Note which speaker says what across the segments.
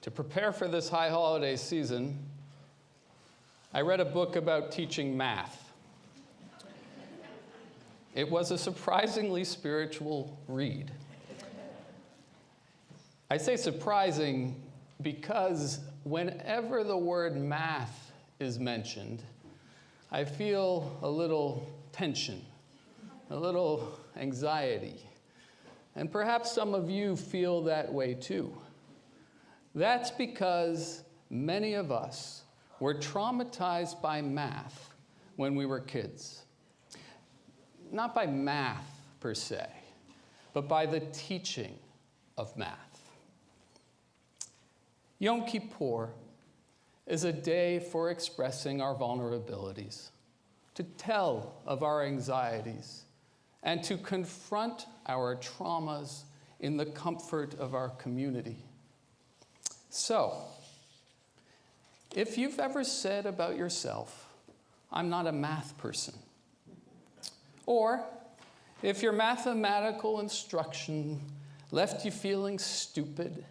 Speaker 1: To prepare for this high holiday season, I read a book about teaching math. It was a surprisingly spiritual read. I say surprising because whenever the word math is mentioned, I feel a little tension, a little anxiety. And perhaps some of you feel that way too. That's because many of us were traumatized by math when we were kids. Not by math per se, but by the teaching of math. Yom Kippur is a day for expressing our vulnerabilities, to tell of our anxieties, and to confront our traumas in the comfort of our community. So, if you've ever said about yourself, "I'm not a math person," or if your mathematical instruction left you feeling stupid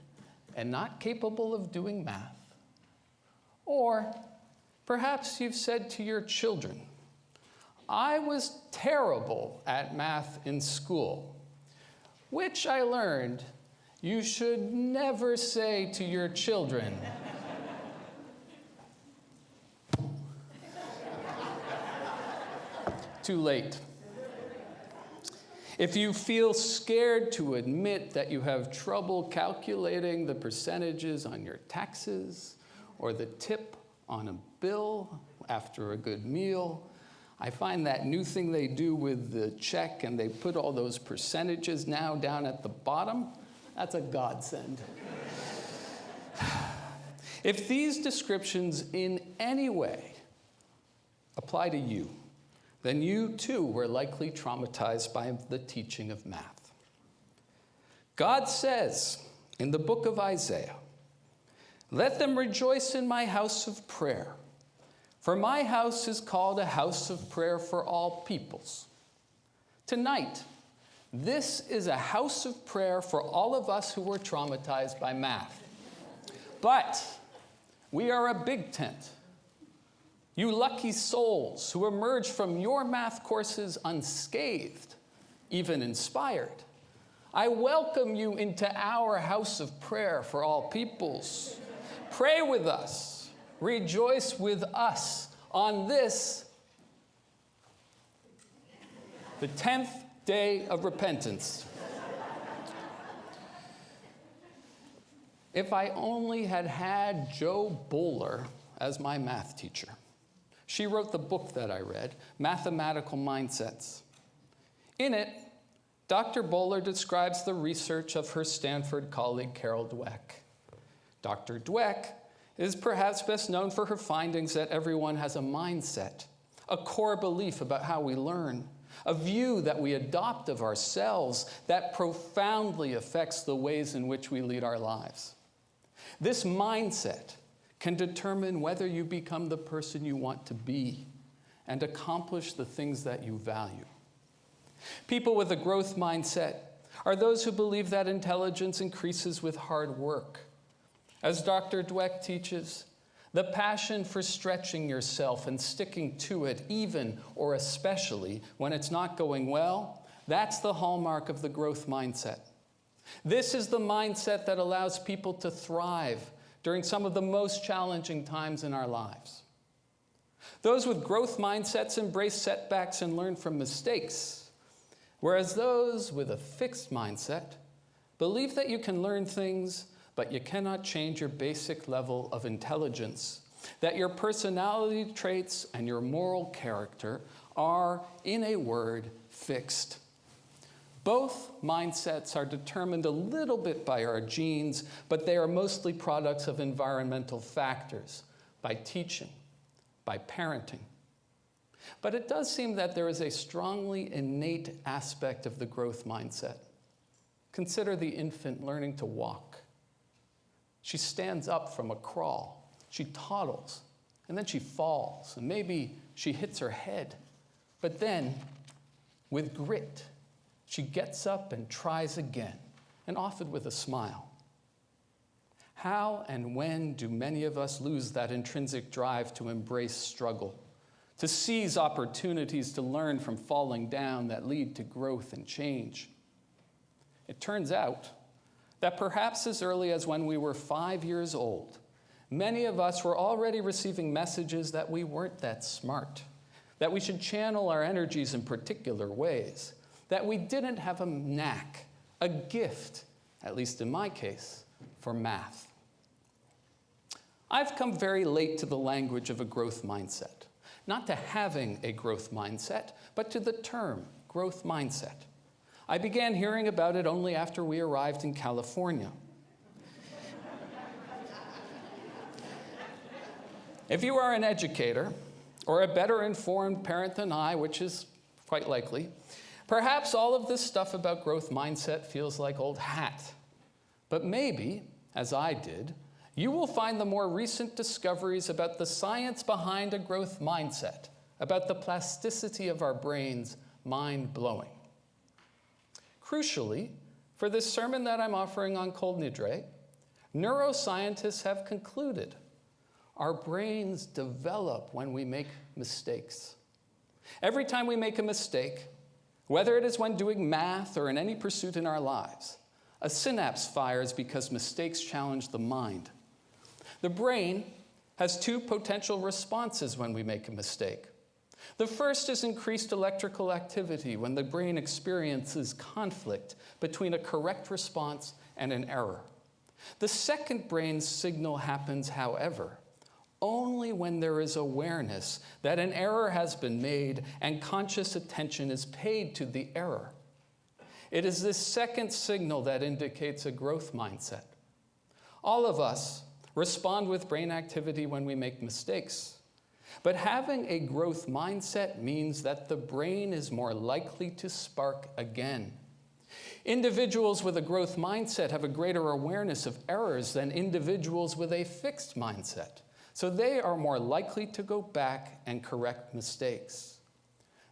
Speaker 1: and not capable of doing math, or perhaps you've said to your children, "I was terrible at math in school," which I learned you should never say to your children. Too late. If you feel scared to admit that you have trouble calculating the percentages on your taxes or the tip on a bill after a good meal, I find that new thing they do with the check and they put all those percentages now down at the bottom, that's a godsend. If these descriptions in any way apply to you, then you too were likely traumatized by the teaching of math. God says in the book of Isaiah, "Let them rejoice in my house of prayer, for my house is called a house of prayer for all peoples." Tonight, this is a house of prayer for all of us who were traumatized by math. But we are a big tent. You lucky souls who emerged from your math courses unscathed, even inspired. I welcome you into our house of prayer for all peoples. Pray with us. Rejoice with us on this, the 10th day of repentance. If I only had had Jo Boaler as my math teacher. She wrote the book that I read, Mathematical Mindsets. In it, Dr. Boaler describes the research of her Stanford colleague, Carol Dweck. Dr. Dweck is perhaps best known for her findings that everyone has a mindset, a core belief about how we learn, a view that we adopt of ourselves that profoundly affects the ways in which we lead our lives. This mindset can determine whether you become the person you want to be and accomplish the things that you value. People with a growth mindset are those who believe that intelligence increases with hard work. As Dr. Dweck teaches, the passion for stretching yourself and sticking to it, even or especially when it's not going well, that's the hallmark of the growth mindset. This is the mindset that allows people to thrive during some of the most challenging times in our lives. Those with growth mindsets embrace setbacks and learn from mistakes, whereas those with a fixed mindset believe that you can learn things, but you cannot change your basic level of intelligence, that your personality traits and your moral character are, in a word, fixed. Both mindsets are determined a little bit by our genes, but they are mostly products of environmental factors, by teaching, by parenting. But it does seem that there is a strongly innate aspect of the growth mindset. Consider the infant learning to walk. She stands up from a crawl, she toddles, and then she falls, and maybe she hits her head. But then, with grit, she gets up and tries again, and often with a smile. How and when do many of us lose that intrinsic drive to embrace struggle, to seize opportunities to learn from falling down that lead to growth and change? It turns out that perhaps as early as when we were 5 years old, many of us were already receiving messages that we weren't that smart, that we should channel our energies in particular ways, that we didn't have a knack, a gift, at least in my case, for math. I've come very late to the language of a growth mindset, not to having a growth mindset, but to the term growth mindset. I began hearing about it only after we arrived in California. If you are an educator, or a better informed parent than I, which is quite likely, perhaps all of this stuff about growth mindset feels like old hat. But maybe, as I did, you will find the more recent discoveries about the science behind a growth mindset, about the plasticity of our brains, mind-blowing. Crucially, for this sermon that I'm offering on Kol Nidre, neuroscientists have concluded our brains develop when we make mistakes. Every time we make a mistake, whether it is when doing math or in any pursuit in our lives, a synapse fires because mistakes challenge the mind. The brain has two potential responses when we make a mistake. The first is increased electrical activity when the brain experiences conflict between a correct response and an error. The second brain signal happens, however, only when there is awareness that an error has been made and conscious attention is paid to the error. It is this second signal that indicates a growth mindset. All of us respond with brain activity when we make mistakes. But having a growth mindset means that the brain is more likely to spark again. Individuals with a growth mindset have a greater awareness of errors than individuals with a fixed mindset. So they are more likely to go back and correct mistakes.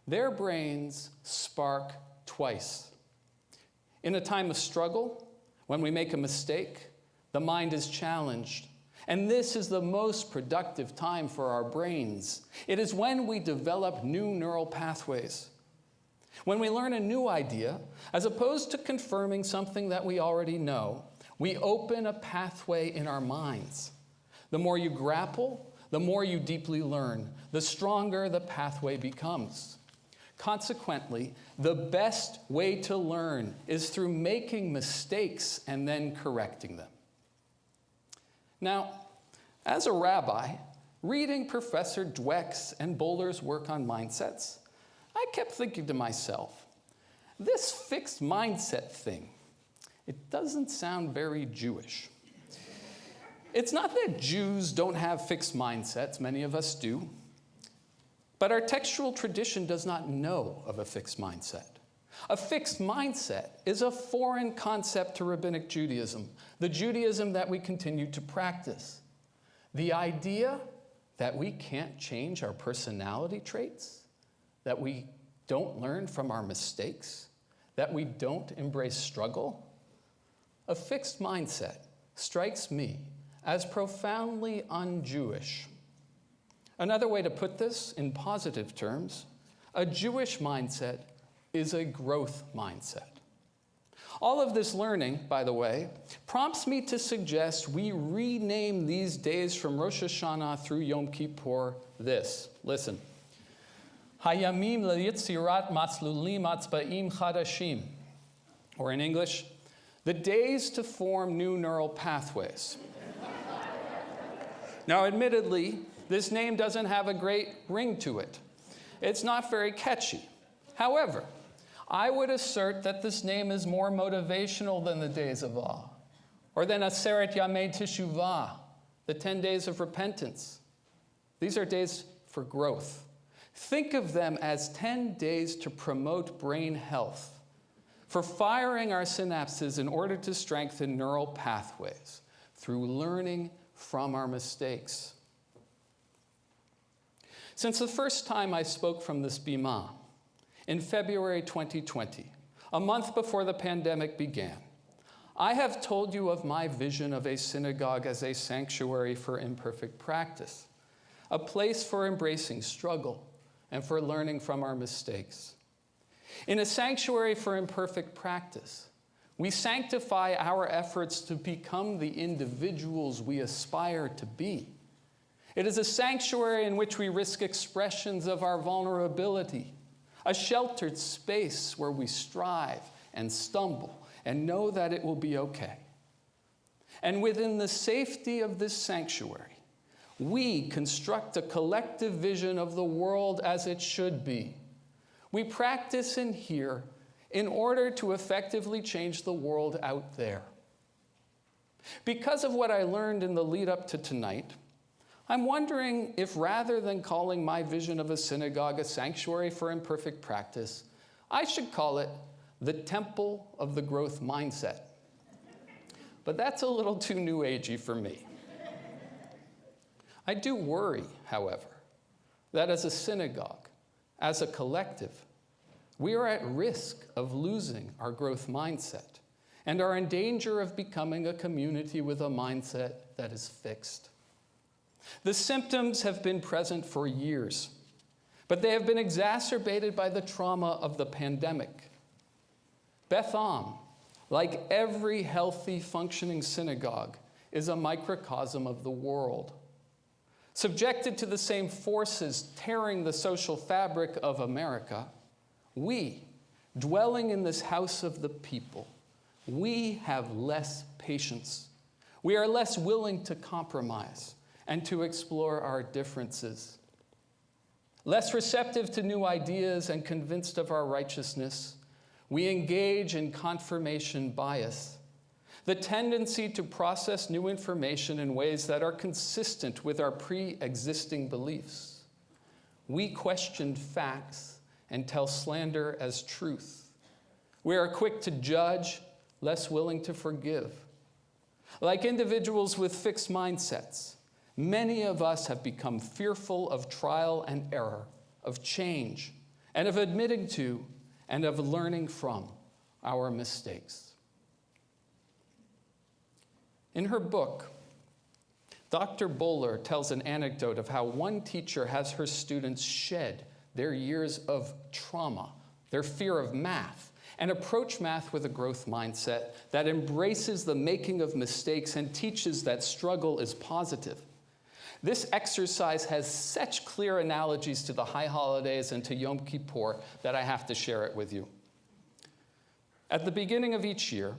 Speaker 1: Their brains spark twice. In a time of struggle, when we make a mistake, the mind is challenged. And this is the most productive time for our brains. It is when we develop new neural pathways. When we learn a new idea, as opposed to confirming something that we already know, we open a pathway in our minds. The more you grapple, the more you deeply learn, the stronger the pathway becomes. Consequently, the best way to learn is through making mistakes and then correcting them. Now, as a rabbi, reading Professor Dweck's and Bowler's work on mindsets, I kept thinking to myself, this fixed mindset thing, it doesn't sound very Jewish. It's not that Jews don't have fixed mindsets, many of us do, but our textual tradition does not know of a fixed mindset. A fixed mindset is a foreign concept to rabbinic Judaism, the Judaism that we continue to practice. The idea that we can't change our personality traits, that we don't learn from our mistakes, that we don't embrace struggle. A fixed mindset strikes me as profoundly un-Jewish. Another way to put this in positive terms, a Jewish mindset is a growth mindset. All of this learning, by the way, prompts me to suggest we rename these days from Rosh Hashanah through Yom Kippur this. Listen. Hayamim leyitzirat matzlulim atzba'im chadashim. Or in English, the days to form new neural pathways. Now, admittedly, this name doesn't have a great ring to it. It's not very catchy. However, I would assert that this name is more motivational than the days of awe, or than Aseret Yamei Teshuvah, the 10 days of repentance. These are days for growth. Think of them as 10 days to promote brain health, for firing our synapses in order to strengthen neural pathways through learning from our mistakes. Since the first time I spoke from this bima, in February 2020, a month before the pandemic began, I have told you of my vision of a synagogue as a sanctuary for imperfect practice, a place for embracing struggle and for learning from our mistakes. In a sanctuary for imperfect practice, we sanctify our efforts to become the individuals we aspire to be. It is a sanctuary in which we risk expressions of our vulnerability, a sheltered space where we strive and stumble and know that it will be okay. And within the safety of this sanctuary, we construct a collective vision of the world as it should be. We practice in here in order to effectively change the world out there. Because of what I learned in the lead up to tonight, I'm wondering if rather than calling my vision of a synagogue a sanctuary for imperfect practice, I should call it the temple of the growth mindset. But that's a little too new agey for me. I do worry, however, that as a synagogue, as a collective, we are at risk of losing our growth mindset and are in danger of becoming a community with a mindset that is fixed. The symptoms have been present for years, but they have been exacerbated by the trauma of the pandemic. Beth Am, like every healthy, functioning synagogue, is a microcosm of the world. Subjected to the same forces tearing the social fabric of America, we, dwelling in this house of the people, we have less patience. We are less willing to compromise and to explore our differences. Less receptive to new ideas and convinced of our righteousness, we engage in confirmation bias, the tendency to process new information in ways that are consistent with our pre-existing beliefs. We question facts and tell slander as truth. We are quick to judge, less willing to forgive. Like individuals with fixed mindsets, many of us have become fearful of trial and error, of change, and of admitting to and of learning from our mistakes. In her book, Dr. Bowler tells an anecdote of how one teacher has her students shed their years of trauma, their fear of math, and approach math with a growth mindset that embraces the making of mistakes and teaches that struggle is positive. This exercise has such clear analogies to the high holidays and to Yom Kippur that I have to share it with you. At the beginning of each year,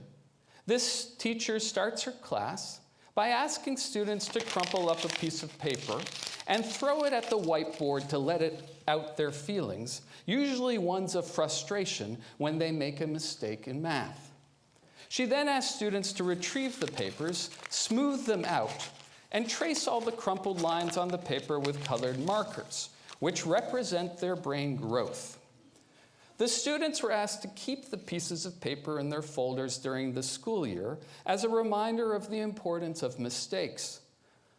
Speaker 1: this teacher starts her class by asking students to crumple up a piece of paper and throw it at the whiteboard to let it out their feelings, usually ones of frustration when they make a mistake in math. She then asks students to retrieve the papers, smooth them out, and trace all the crumpled lines on the paper with colored markers, which represent their brain growth. The students were asked to keep the pieces of paper in their folders during the school year as a reminder of the importance of mistakes.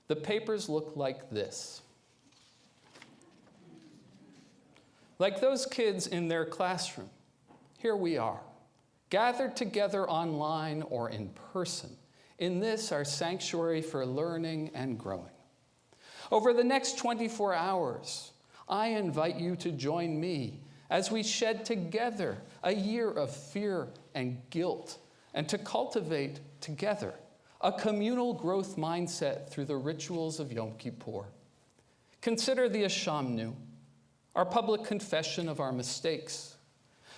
Speaker 1: The papers look like this. Like those kids in their classroom, here we are, gathered together online or in person, in this, our sanctuary for learning and growing. Over the next 24 hours, I invite you to join me as we shed together a year of fear and guilt, and to cultivate together a communal growth mindset through the rituals of Yom Kippur. Consider the Ashamnu, our public confession of our mistakes.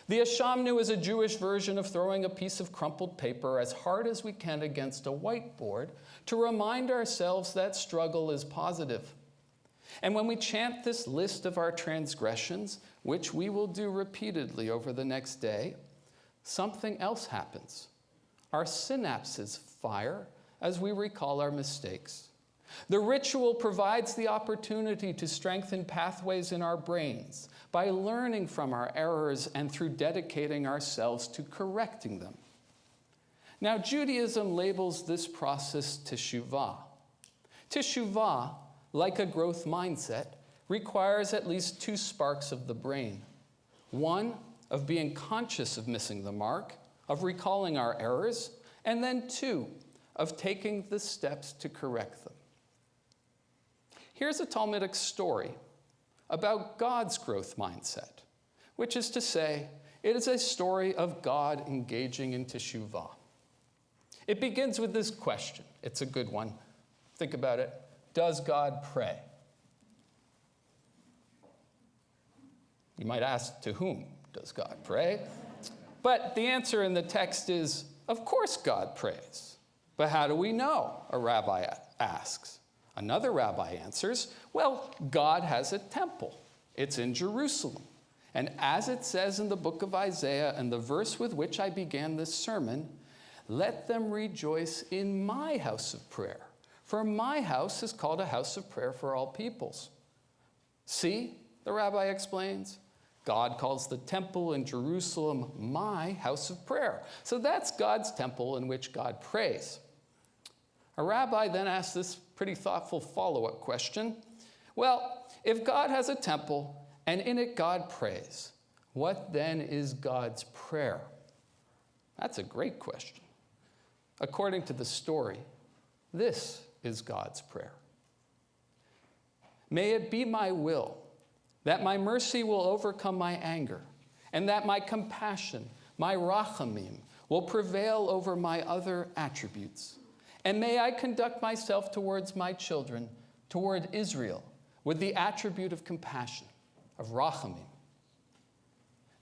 Speaker 1: The Ashamnu is a Jewish version of throwing a piece of crumpled paper as hard as we can against a whiteboard to remind ourselves that struggle is positive. And when we chant this list of our transgressions, which we will do repeatedly over the next day, something else happens. Our synapses fire as we recall our mistakes. The ritual provides the opportunity to strengthen pathways in our brains by learning from our errors and through dedicating ourselves to correcting them. Now, Judaism labels this process teshuvah. Teshuvah, like a growth mindset, requires at least two sparks of the brain. One, of being conscious of missing the mark, of recalling our errors, and then 2, of taking the steps to correct them. Here's a Talmudic story about God's growth mindset, which is to say, it is a story of God engaging in teshuvah. It begins with this question. It's a good one. Think about it. Does God pray? You might ask, to whom does God pray? But the answer in the text is, of course God prays. But how do we know? A rabbi asks. Another rabbi answers, well, God has a temple. It's in Jerusalem. And as it says in the book of Isaiah, and the verse with which I began this sermon, let them rejoice in my house of prayer. For my house is called a house of prayer for all peoples. See, the rabbi explains, God calls the temple in Jerusalem my house of prayer. So that's God's temple in which God prays. A rabbi then asks this pretty thoughtful follow-up question. Well, if God has a temple and in it God prays, what then is God's prayer? That's a great question. According to the story, this is God's prayer. May it be my will that my mercy will overcome my anger, and that my compassion, my rachamim, will prevail over my other attributes. And may I conduct myself towards my children, toward Israel, with the attribute of compassion, of rachamim.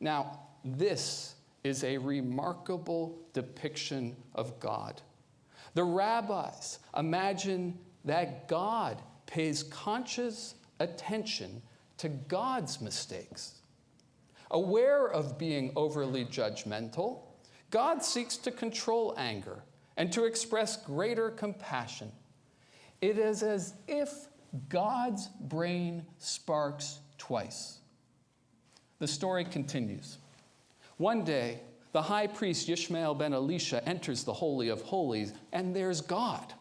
Speaker 1: Now, this is a remarkable depiction of God. The rabbis imagine that God pays conscious attention to God's mistakes. Aware of being overly judgmental, God seeks to control anger and to express greater compassion. It is as if God's brain sparks twice. The story continues. One day, the high priest Yishmael ben Elisha enters the Holy of Holies, and there's God.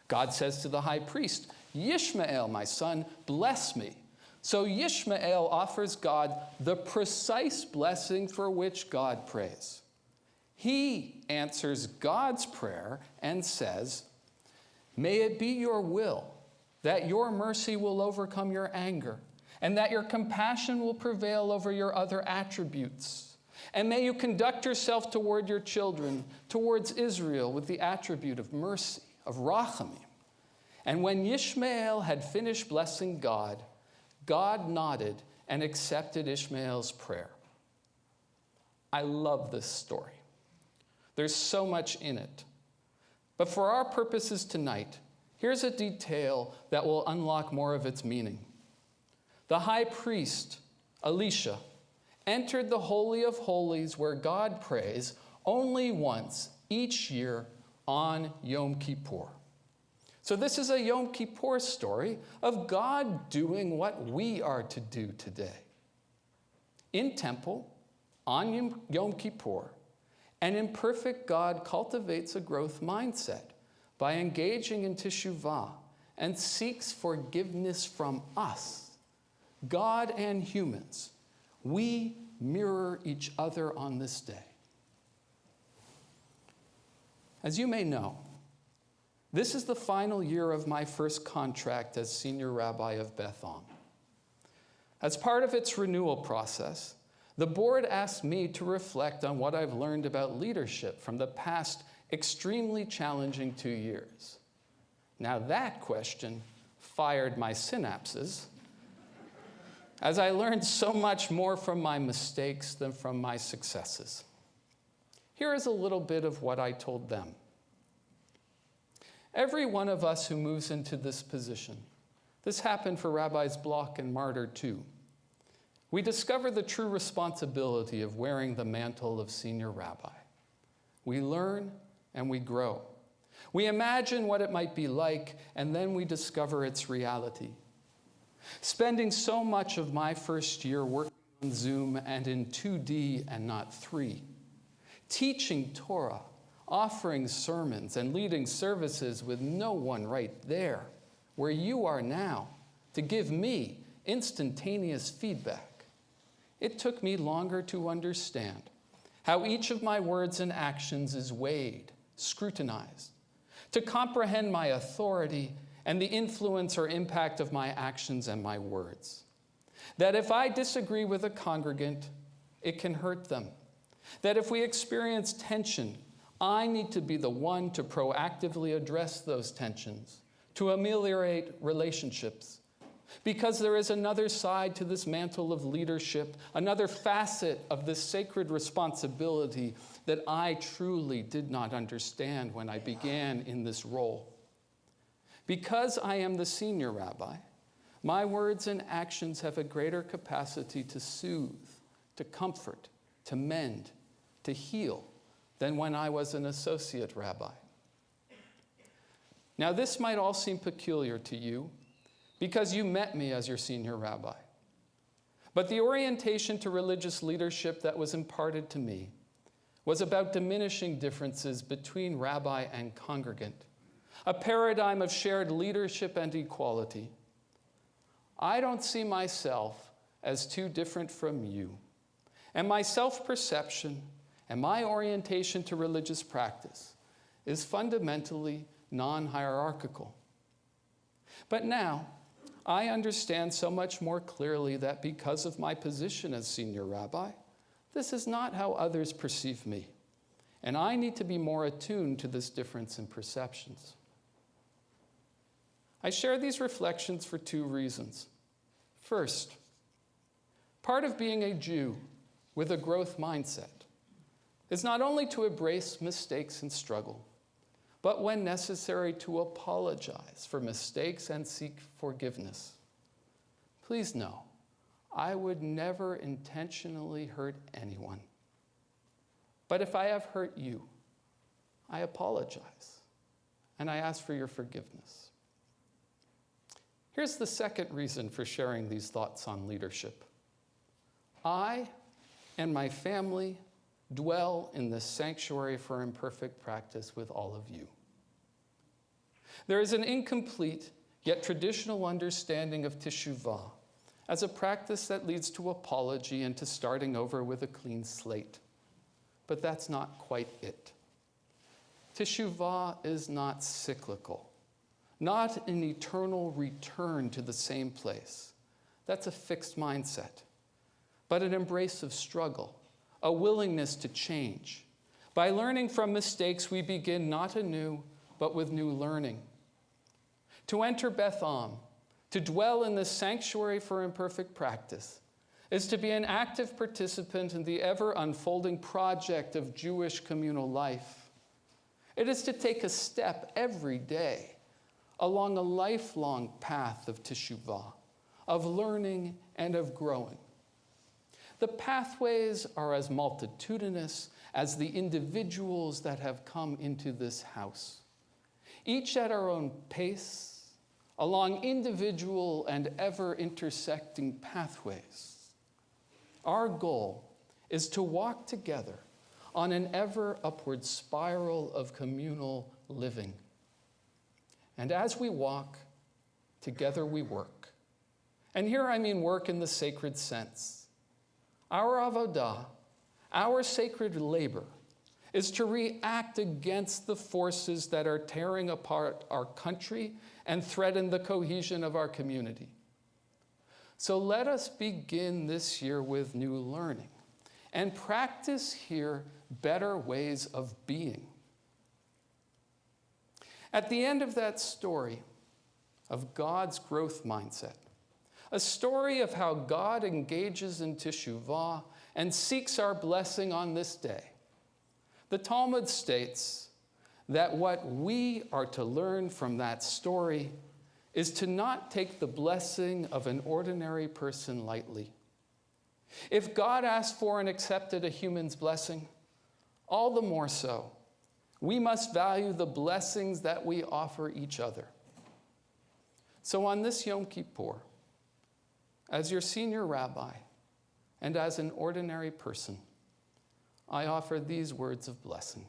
Speaker 1: God says to the high priest, Yishmael, my son, bless me. So Yishmael offers God the precise blessing for which God prays. He answers God's prayer and says, may it be your will that your mercy will overcome your anger, and that your compassion will prevail over your other attributes. And may you conduct yourself toward your children, towards Israel, with the attribute of mercy, of rachamim. And when Yishmael had finished blessing God, God nodded and accepted Ishmael's prayer. I love this story. There's so much in it. But for our purposes tonight, here's a detail that will unlock more of its meaning. The high priest, Elisha, entered the Holy of Holies where God prays only once each year on Yom Kippur. So this is a Yom Kippur story of God doing what we are to do today. In temple, on Yom Kippur, an imperfect God cultivates a growth mindset by engaging in teshuvah and seeks forgiveness from us. God and humans, we mirror each other on this day. As you may know, this is the final year of my first contract as senior rabbi of Beth Am. As part of its renewal process, the board asked me to reflect on what I've learned about leadership from the past extremely challenging 2 years. Now that question fired my synapses, as I learned so much more from my mistakes than from my successes. Here is a little bit of what I told them. Every one of us who moves into this position, this happened for Rabbis Bloch and Martyr too, we discover the true responsibility of wearing the mantle of senior rabbi. We learn and we grow. We imagine what it might be like, and then we discover its reality. Spending so much of my first year working on Zoom and in 2D and not 3, teaching Torah, offering sermons, and leading services with no one right there, where you are now, to give me instantaneous feedback. It took me longer to understand how each of my words and actions is weighed, scrutinized, to comprehend my authority and the influence or impact of my actions and my words. That if I disagree with a congregant, it can hurt them. That if we experience tension, I need to be the one to proactively address those tensions, to ameliorate relationships. Because there is another side to this mantle of leadership, another facet of this sacred responsibility that I truly did not understand when I began in this role. Because I am the senior rabbi, my words and actions have a greater capacity to soothe, to comfort, to mend, to heal than when I was an associate rabbi. Now, this might all seem peculiar to you because you met me as your senior rabbi. But the orientation to religious leadership that was imparted to me was about diminishing differences between rabbi and congregant, a paradigm of shared leadership and equality. I don't see myself as too different from you, and my self-perception and my orientation to religious practice is fundamentally non-hierarchical. But now, I understand so much more clearly that because of my position as senior rabbi, this is not how others perceive me, and I need to be more attuned to this difference in perceptions. I share these reflections for two reasons. First, part of being a Jew with a growth mindset is not only to embrace mistakes and struggle, but when necessary to apologize for mistakes and seek forgiveness. Please know, I would never intentionally hurt anyone. But if I have hurt you, I apologize, and I ask for your forgiveness. Here's the second reason for sharing these thoughts on leadership. I and my family dwell in the sanctuary for imperfect practice with all of you. There is an incomplete yet traditional understanding of teshuvah as a practice that leads to apology and to starting over with a clean slate. But that's not quite it. Teshuvah is not cyclical, not an eternal return to the same place. That's a fixed mindset, but an embrace of struggle, a willingness to change. By learning from mistakes, we begin not anew, but with new learning. To enter Beth Am, to dwell in the sanctuary for imperfect practice, is to be an active participant in the ever-unfolding project of Jewish communal life. It is to take a step every day along a lifelong path of teshuvah, of learning and of growing. The pathways are as multitudinous as the individuals that have come into this house, each at our own pace, along individual and ever-intersecting pathways. Our goal is to walk together on an ever-upward spiral of communal living. And as we walk, together we work. And here I mean work in the sacred sense. Our avodah, our sacred labor, is to react against the forces that are tearing apart our country and threaten the cohesion of our community. So let us begin this year with new learning and practice here better ways of being. At the end of that story of God's growth mindset, a story of how God engages in teshuvah and seeks our blessing on this day, the Talmud states that what we are to learn from that story is to not take the blessing of an ordinary person lightly. If God asked for and accepted a human's blessing, all the more so, we must value the blessings that we offer each other. So on this Yom Kippur, as your senior rabbi and as an ordinary person, I offer these words of blessing.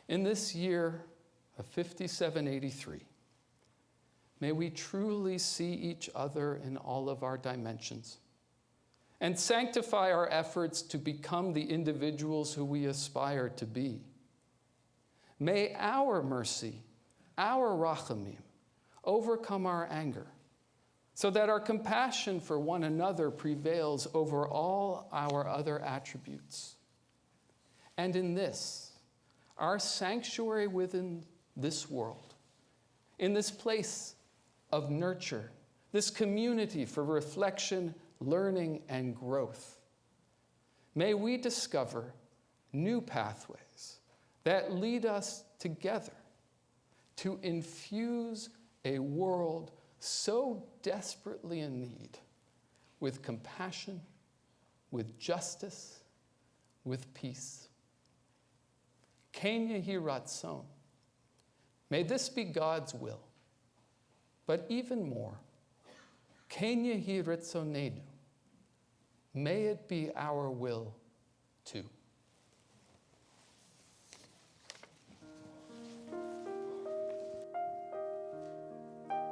Speaker 1: In this year of 5783, may we truly see each other in all of our dimensions and sanctify our efforts to become the individuals who we aspire to be, May our mercy, our rachamim, overcome our anger, so that our compassion for one another prevails over all our other attributes. And in this, our sanctuary within this world, in this place of nurture, this community for reflection, learning, and growth, may we discover new pathways that lead us together to infuse a world so desperately in need with compassion, with justice, with peace. Ken yehi ratzon. May this be God's will. But even more, ken yehi ratzonenu. May it be our will too.